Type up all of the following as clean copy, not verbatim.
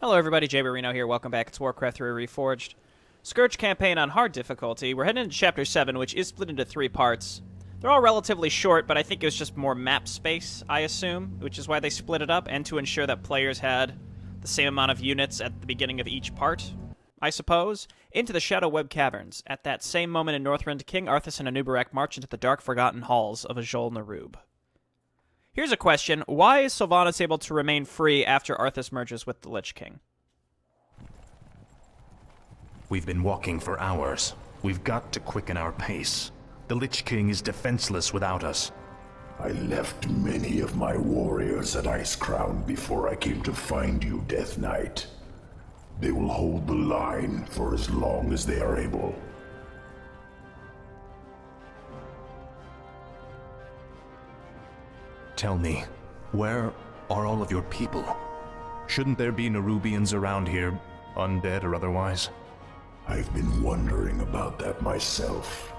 Hello everybody, Jay Barrino here. Welcome back. It's Warcraft 3 Reforged. Scourge campaign on hard difficulty. We're heading into Chapter 7, which is split into 3 parts. They're all relatively short, but I think it was just more map space, I assume, which is why they split it up, and to ensure that players had the same amount of units at the beginning of each part, I suppose. Into the Shadow Web Caverns. At that same moment in Northrend, King Arthas and Anubarak march into the dark, forgotten halls of Ajol Narub. Here's a question. Why is Sylvanas able to remain free after Arthas merges with the Lich King? We've been walking for hours. We've got to quicken our pace. The Lich King is defenseless without us. I left many of my warriors at Icecrown before I came to find you, Death Knight. They will hold the line for as long as they are able. Tell me, where are all of your people? Shouldn't there be Nerubians around here, undead or otherwise? I've been wondering about that myself.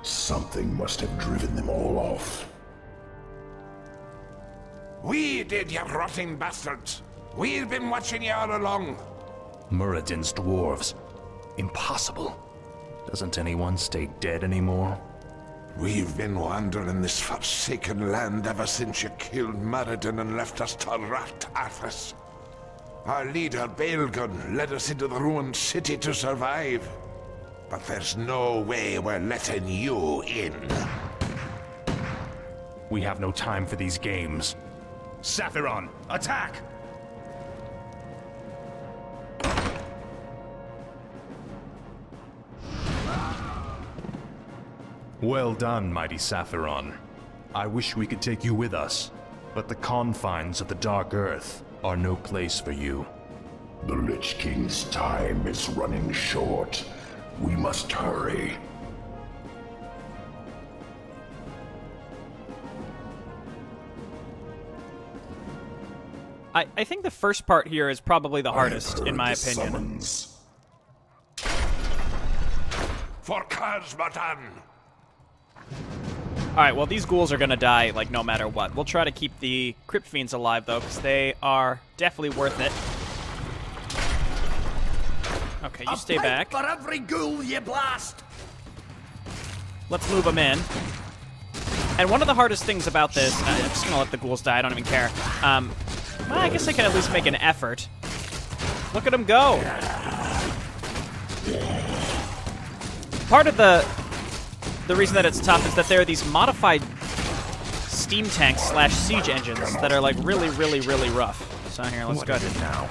Something must have driven them all off. We did, you rotting bastards! We've been watching you all along! Muradin's dwarves. Impossible. Doesn't anyone stay dead anymore? We've been wandering this forsaken land ever since you killed Muradin and left us to rot, Arthas. Our leader, Baelgun, led us into the ruined city to survive. But there's no way we're letting you in. We have no time for these games. Saphiron, attack! Well done, mighty Saphiron. I wish we could take you with us, but the confines of the Dark Earth are no place for you. The Lich King's time is running short. We must hurry. I think the first part here is probably the hardest, in my opinion. Summons. For Kazmatan! Alright, well, these ghouls are gonna die, like, no matter what. We'll try to keep the Crypt Fiends alive, though, because they are definitely worth it. Okay, you stay back. For every ghoul you blast! Let's move them in. And one of the hardest things about this, and I'm just gonna let the ghouls die, I don't even care. Well, I guess I can at least make an effort. Look at them go! Part of the reason that it's tough is that there are these modified steam tanks / siege engines that are like really, really, really rough. So here, let's go ahead and now.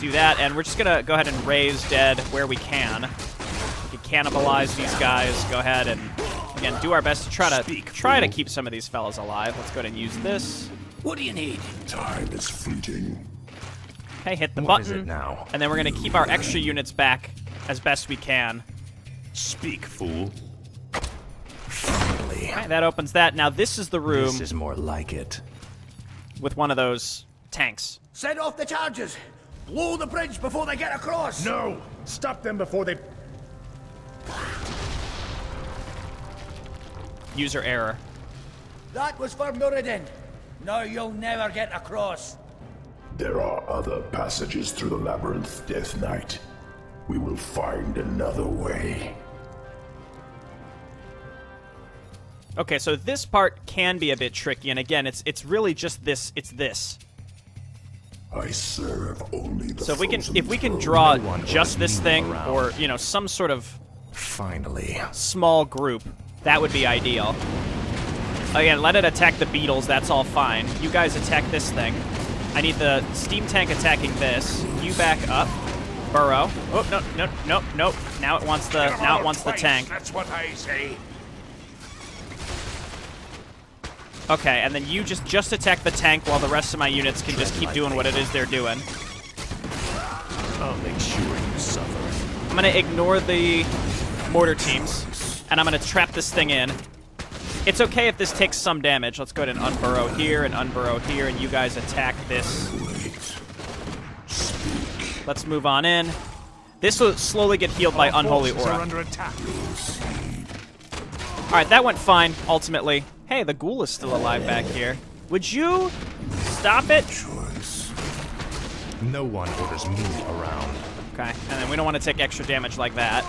do that, and we're just gonna go ahead and raise dead where we can. We can cannibalize these guys. Go ahead and again do our best to try to keep some of these fellas alive. Let's go ahead and use this. What do you need? Time is fleeting. Okay, hit the What button, is it now? and then we're gonna keep our extra units back as best we can. Speak, fool. Finally. Okay, that opens that. Now this is the room This is more like it. with one of those tanks. Set off the charges! Blow the bridge before they get across! No! Stop them before they... User error. That was for Muradin. Now you'll never get across. There are other passages through the labyrinth, Death Knight. We will find another way. Okay, so this part can be a bit tricky, and again, it's really just this. It's this. I serve only the So if we can frozen draw one just this ordained thing, around. or you know, some sort of Finally. small group, that would be ideal. Again, let it attack the beetles. That's all fine. You guys attack this thing. I need the steam tank attacking this. You back up. Burrow. Oh no. Now it wants the tank. That's what I say. Okay, and then you just attack the tank while the rest of my units can just keep doing what it is they're doing. I'll make sure you suffer. I'm gonna ignore the mortar teams, and I'm gonna trap this thing in. It's okay if this takes some damage. Let's go ahead and unburrow here and unburrow here, and you guys attack this. Let's move on in. This will slowly get healed by Unholy Forces are Aura. under attack. Alright, that went fine, ultimately. Hey, the ghoul is still alive back here. Would you stop it? No one orders me around. Okay, and then we don't want to take extra damage like that.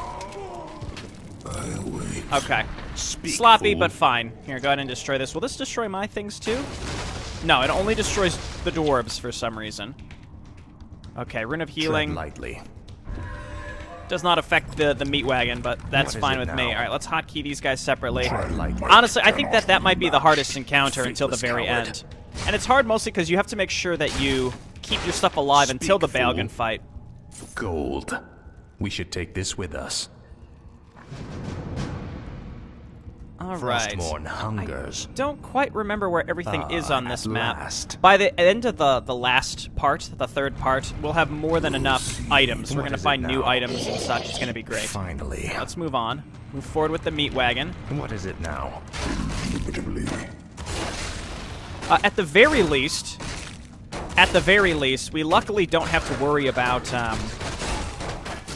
Okay. Sloppy, fool. but fine. Here, go ahead and destroy this. Will this destroy my things too? No, it only destroys the dwarves for some reason. Okay, Rune of Healing. Tread lightly. Does not affect the meat wagon, but that's What is fine it with me. now? All right, let's hotkey these guys separately. Tread lightly. Honestly, I think that might be the hardest encounter until the Faithless very coward. end. And it's hard mostly because you have to make sure that you keep your stuff alive until the Speak, Balgan fool. fight. Gold. We should take this with us. All right. Frostmourne hungers. Don't quite remember where everything is on this at map. last. By the end of the last part, the third part, we'll have more than enough items. We're What going to is it find new now? items and such. It's going to be great. Finally. Let's move on. Move forward with the meat wagon. What is it now? Indubitably. At the very least, we luckily don't have to worry about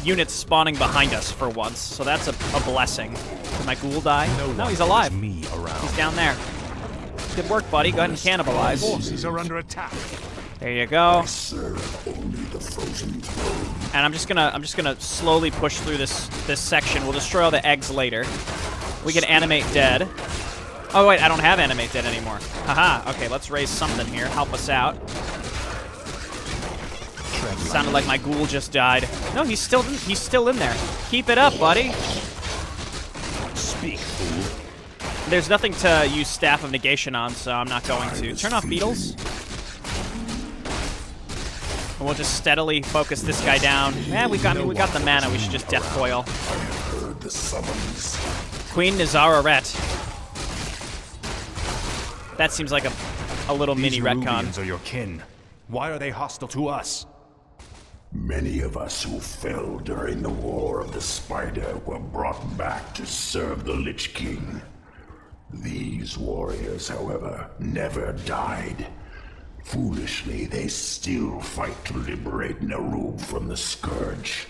units spawning behind us for once. So that's a blessing. Did my ghoul die? No, he's alive. Me around. He's down there. Good work, buddy. Go ahead and cannibalize. Forces are under attack. There you go. Serve only the frozen throne. And I'm just gonna slowly push through this section. We'll destroy all the eggs later. We can animate dead. Oh wait, I don't have animate dead anymore. Haha. Okay, let's raise something here. Help us out. Sounded like my ghoul just died. No, he's still in there. Keep it up, buddy. Speak, fool. There's nothing to use Staff of Negation on, so I'm not going to. Turn off beetles. And we'll just steadily focus this guy down. We got the mana. We should just death coil. Heard the summons. Queen Nazararet. That seems like a little These mini retcon. Rubians are your kin. Why are they hostile to us? Many of us who fell during the War of the Spider were brought back to serve the Lich King. These warriors, however, never died. Foolishly, they still fight to liberate Narub from the Scourge.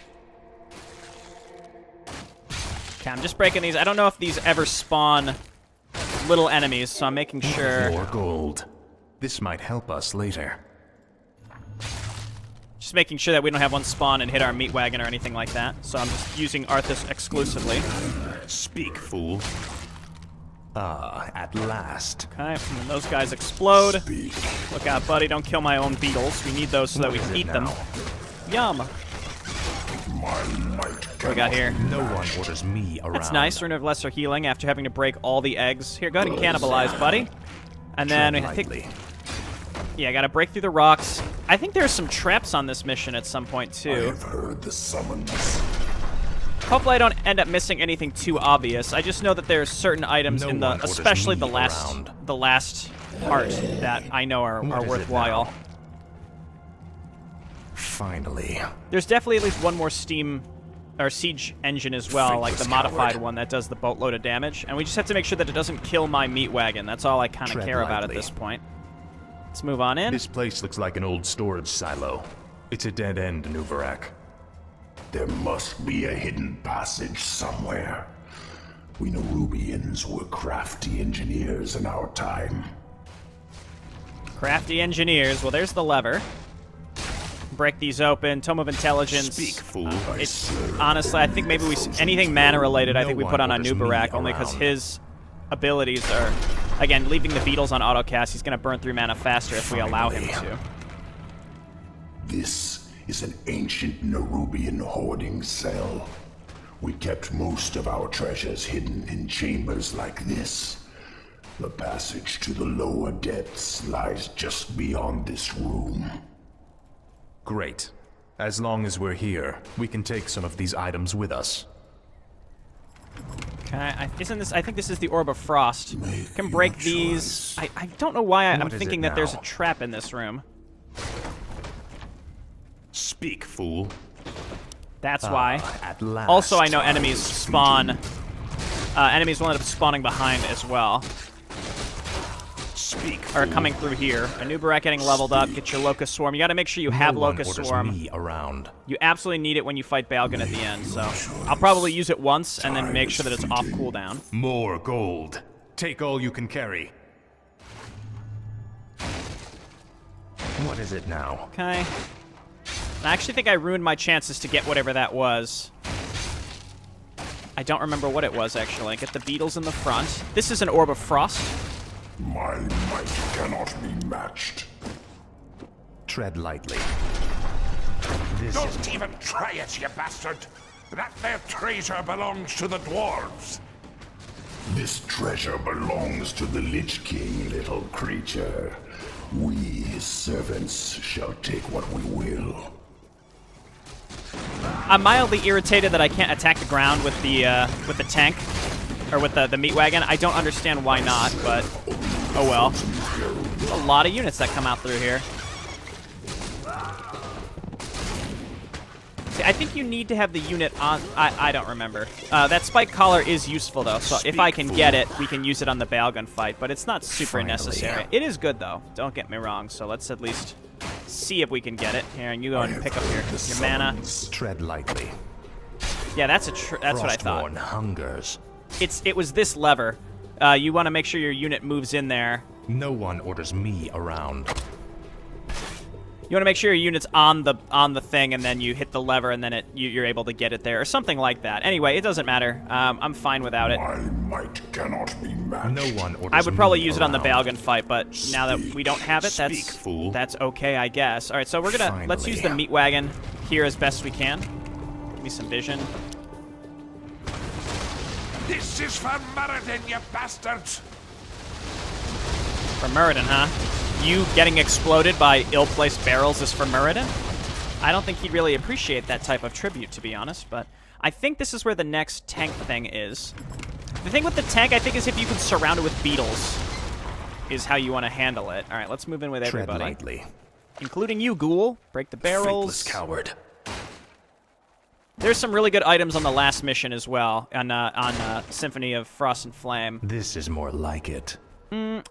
Okay, I'm just breaking these. I don't know if these ever spawn little enemies, so I'm making sure. More gold. This might help us later. Just making sure that we don't have one spawn and hit our meat wagon or anything like that. So I'm just using Arthas exclusively. Speak, fool. At last. Okay, and when those guys explode. Speak. Look out, buddy, don't kill my own beetles. We need those so that we What can is eat it them. now? Yum. My might What we got here? No one orders me around. That's nice. Rune of Lesser Healing after having to break all the eggs. Here, go ahead and cannibalize, buddy. And then Tread I think... lightly. Yeah, gotta break through the rocks. I think there's some traps on this mission at some point, I too. have heard the summons. Hopefully I don't end up missing anything too obvious. I just know that there's certain items No in one the, orders especially me the last part that I know are What is it worthwhile. now? Finally. There's definitely at least one more steam or siege engine as well, like the Faithless modified coward. one that does the boatload of damage, and we just have to make sure that it doesn't kill my meat wagon. That's all I kind of Tread care about at lightly. this point. Let's move on in. This place looks like an old storage silo. It's a dead end, Nuvarak. There must be a hidden passage somewhere. We Nerubians were crafty engineers in our time. Crafty engineers. Well, there's the lever. Break these open. Tome of Intelligence. Speak, fool. Honestly, I think maybe anything mana related. I No think we one put on orders me Nubarak only because around. his abilities are, again, leaving the beetles on autocast. He's going to burn through mana faster if we allow him Finally. to. This is an ancient Nerubian hoarding cell. We kept most of our treasures hidden in chambers like this. The passage to the lower depths lies just beyond this room. Great. As long as we're here, we can take some of these items with us. Okay, I think this is the Orb of Frost. Can break your these. I don't know why I'm What is thinking it that there's a now? trap in this room. Speak, fool. That's why. At last. Also, I know enemies spawn. Enemies will end up spawning behind as well. Speak, Or fool. coming through here. A Nubarak getting leveled up. Get your Locust Swarm. You got to make sure you have No one Locust orders Swarm. me around. You absolutely need it when you fight Balgan at the end. So I'll probably use it once and then make sure that it's off cooldown. More gold. Take all you can carry. What is it now? Okay. I actually think I ruined my chances to get whatever that was. I don't remember what it was, actually. Get the beetles in the front. This is an Orb of Frost. My might cannot be matched. Tread lightly. This Don't even try it, you bastard! That there treasure belongs to the dwarves! This treasure belongs to the Lich King, little creature. We, his servants, shall take what we will. I'm mildly irritated that I can't attack the ground with the tank, or with the meat wagon. I don't understand why not, but oh well. There's a lot of units that come out through here. See, I think you need to have the unit on. I don't remember. That spike collar is useful though, so if I can get it, we can use it on the Balgun fight. But it's not super necessary. It is good though. Don't get me wrong. So let's at least see if we can get it. Here, and you go and pick up your mana. tread lightly. Yeah, that's what I thought. Frostborn hungers. It was this lever. You want to make sure your unit moves in there. No one orders me around. You want to make sure your unit's on the thing, and then you hit the lever, and then you're able to get it there, or something like that. Anyway, it doesn't matter. I'm fine without it. My might cannot be matched. No one orders I would probably me use it on the around. Balgun fight, but now that we don't have it, that's okay, I guess. All right, so let's use the meat wagon here as best we can. Give me some vision. This is for Muradin, you bastards! For Muradin, huh? You getting exploded by ill-placed barrels is for Muradin? I don't think he'd really appreciate that type of tribute, to be honest, but I think this is where the next tank thing is. The thing with the tank, I think, is if you can surround it with beetles, is how you want to handle it. All right, let's move in with everybody. Tread lightly. Including you, Ghoul. Break the barrels. Faithless coward. There's some really good items on the last mission as well, on Symphony of Frost and Flame. This is more like it.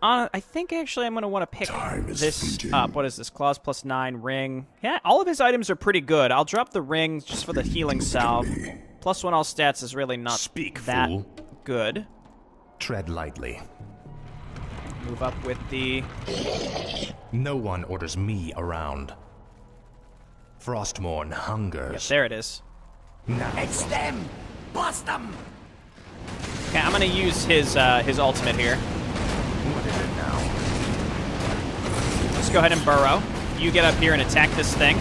I think actually I'm going to want to pick this up. What is this? Claws +9, ring. Yeah, all of his items are pretty good. I'll drop the ring just for the healing salve. +1 all stats is really not that good. Tread lightly. Move up with the... No one orders me around. Frostmourne hungers. Yes, there it is. Now It's them! Blast them! Okay, I'm going to use his ultimate here. what is it now? Let's go ahead and burrow. You get up here and attack this thing.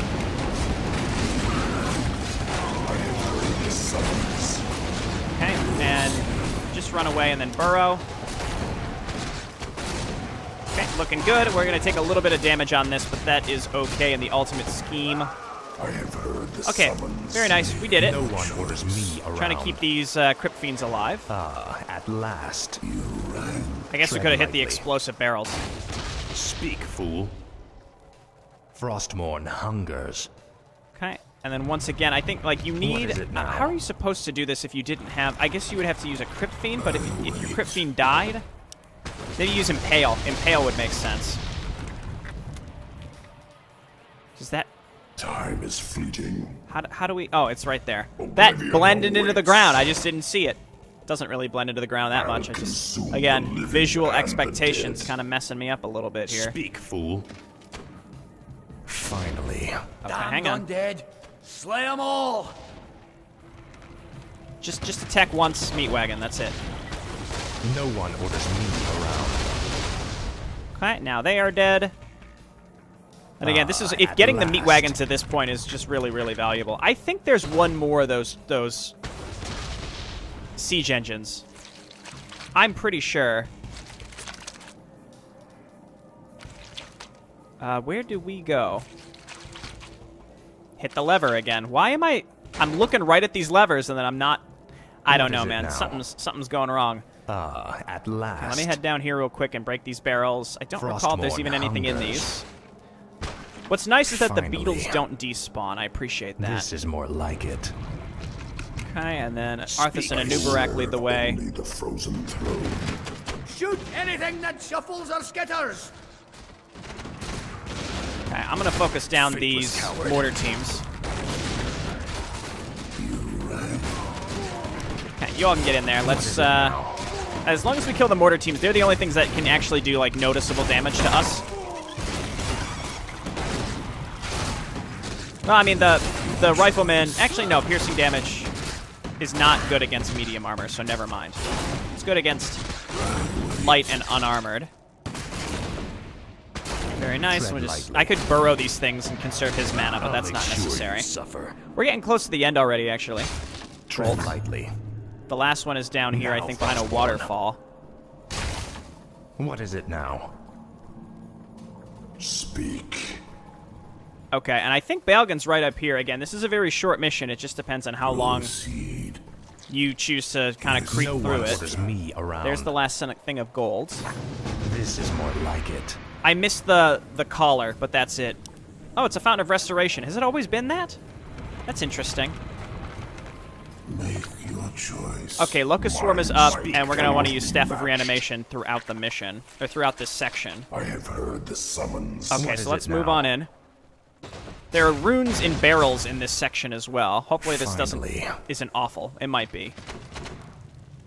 Okay, and just run away and then burrow. Okay, looking good. We're going to take a little bit of damage on this, but that is okay in the ultimate scheme. I have heard the Okay, summons. very nice. We did it. No one orders me around. Trying to keep these Crypt Fiends alive. At last. I guess we tread could have hit the lightly. explosive barrels. Speak, fool. Frostmourne hungers. Okay, and then once again, I think, like, you need... is it now? How are you supposed to do this if you didn't have... I guess you would have to use a Crypt Fiend, but if your Crypt Fiend died, maybe use Impale. Impale would make sense. Does that... Time is fleeting. How do we... Oh, it's right there. That blended into the awaits. ground. I just didn't see it. Doesn't really blend into the ground that much. I just... consume the Again, living visual and the expectations dead. kind of messing me up a little bit here. Speak, fool. Finally. Okay, Damn hang on. undead! Slay them all! Just attack once, Meat Wagon. That's it. No one orders me around. Okay, now they are dead. And again, this is if at getting the meat last. wagon to this point is just really, really valuable. I think there's one more of those siege engines. I'm pretty sure. Where do we go? Hit the lever again. Why am I'm looking right at these levers and then I'm not. I don't What know, is it man. now? Something's going wrong. At last. Let me head down here real quick and break these barrels. I don't recall if there's Frostmourne even anything in hungers. these. What's nice is that the Finally. beetles don't despawn. I appreciate that. This is more like it. Okay, and then Arthas and Anubarak lead the way. Only the frozen throne. Shoot anything that shuffles or skitters! Okay, I'm gonna focus down Faithless these coward. mortar teams. Okay, you all can get in there. Let's, as long as we kill the mortar teams, they're the only things that can actually do, like, noticeable damage to us. No, I mean, the rifleman... Actually, no, piercing damage is not good against medium armor, so never mind. It's good against light and unarmored. Very nice. I could burrow these things and conserve his mana, but that's not necessary. We're getting close to the end already, actually. Tread lightly. The last one is down here, I think, behind a waterfall. What is it now? Speak. Okay, and I think Balgon's right up here. Again, this is a very short mission. It just depends on how long Proceed. you choose to kind of creep through it. Orders me around. There's the last thing of gold. This is more like it. I missed the collar, but that's it. Oh, it's a Fountain of Restoration. Has it always been that? That's interesting. Make your choice. Okay, Locust Swarm is up, and we're going to want to use Staff of Reanimation throughout the mission, or throughout this section. I have heard the summons. Okay, so let's move on in. There are runes in barrels in this section as well. Hopefully this isn't awful. It might be.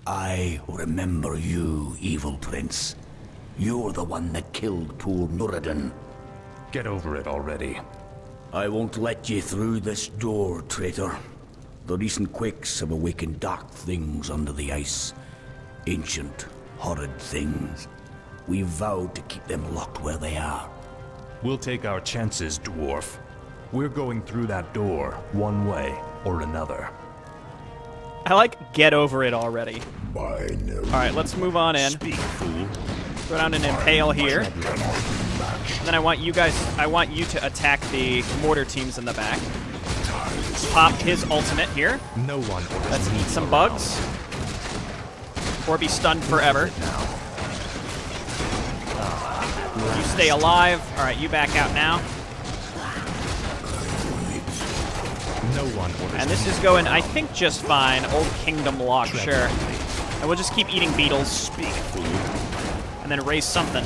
I remember you, evil prince. You're the one that killed poor Muradin. Get over it already. I won't let you through this door, traitor. The recent quakes have awakened dark things under the ice. Ancient, horrid things. We vowed to keep them locked where they are. We'll take our chances, dwarf. We're going through that door, one way or another. I like get over it already. By no Alright, let's move on in. Speak, fool. Go down and impale here. And then I want you to attack the mortar teams in the back. Pop his ultimate here. No one orders Let's me eat some around. bugs. Or be stunned forever. You stay alive. Alright, you back out now. No one orders And this me is going, I around. think, just fine. Old Kingdom Lock, sure. And we'll just keep eating beetles. Speak, fool. And then raise something.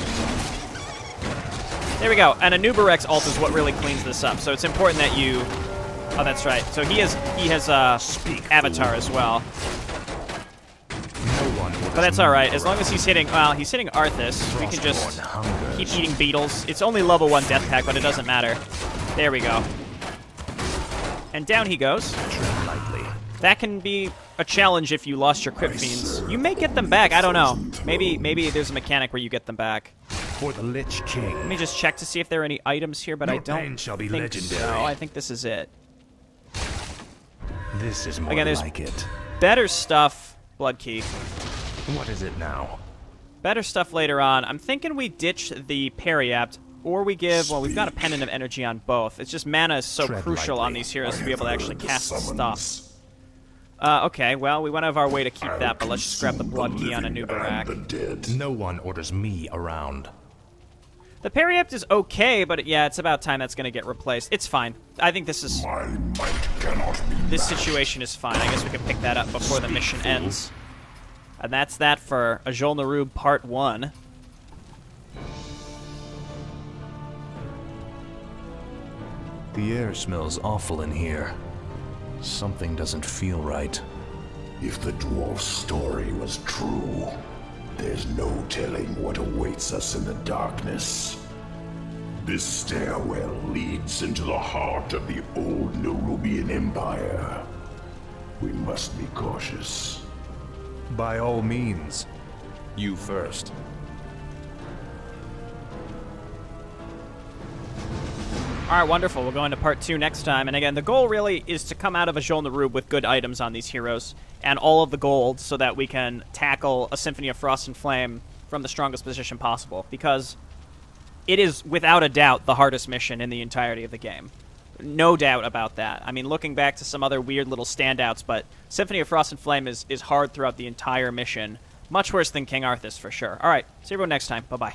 There we go. And a Nubarex ult is what really cleans this up. So it's important that you... Oh, that's right. So he has Avatar as well. No one orders But that's me alright. As long around. as he's hitting... Well, he's hitting Arthas. We can just Frostborn hungers. keep eating beetles. It's only level 1 death pack, but it doesn't matter. There we go. And down he goes. Tread lightly. That can be a challenge if you lost your Crypt Fiends. You may get them back. I don't know. Maybe there's a mechanic where you get them back. For the Lich King. Let me just check to see if there are any items here, but I Your don't pain shall be think legendary. so. I think this is it. This is more Again, there's like it. better stuff. Blood Key. What is it now? Better stuff later on. I'm thinking we ditch the Periapt, or we give... Well, we've got a Pendant of Energy on both. It's just mana is so Tread crucial on lightly. these heroes to be able to actually cast stuff. Summons. Okay, well, we went out of our way to keep that, but let's just grab the Blood Key on a The Nubarak. dead. No one orders me around. The Periapt is okay, but yeah, it's about time that's going to get replaced. It's fine. I think this is... My might cannot be This matched. situation is fine. I guess we can pick that up before the mission ends. And that's that for Ajol Narub Part 1. The air smells awful in here. Something doesn't feel right. If the dwarf's story was true, there's no telling what awaits us in the darkness. This stairwell leads into the heart of the old Nerubian Empire. We must be cautious. By all means. You first. Alright, wonderful. We'll go into Part 2 next time. And again, the goal really is to come out of Ajol Narub with good items on these heroes, and all of the gold so that we can tackle a Symphony of Frost and Flame from the strongest position possible. Because it is, without a doubt, the hardest mission in the entirety of the game. No doubt about that. I mean, looking back to some other weird little standouts, but Symphony of Frost and Flame is hard throughout the entire mission. Much worse than King Arthas, for sure. Alright, see everyone next time. Bye-bye.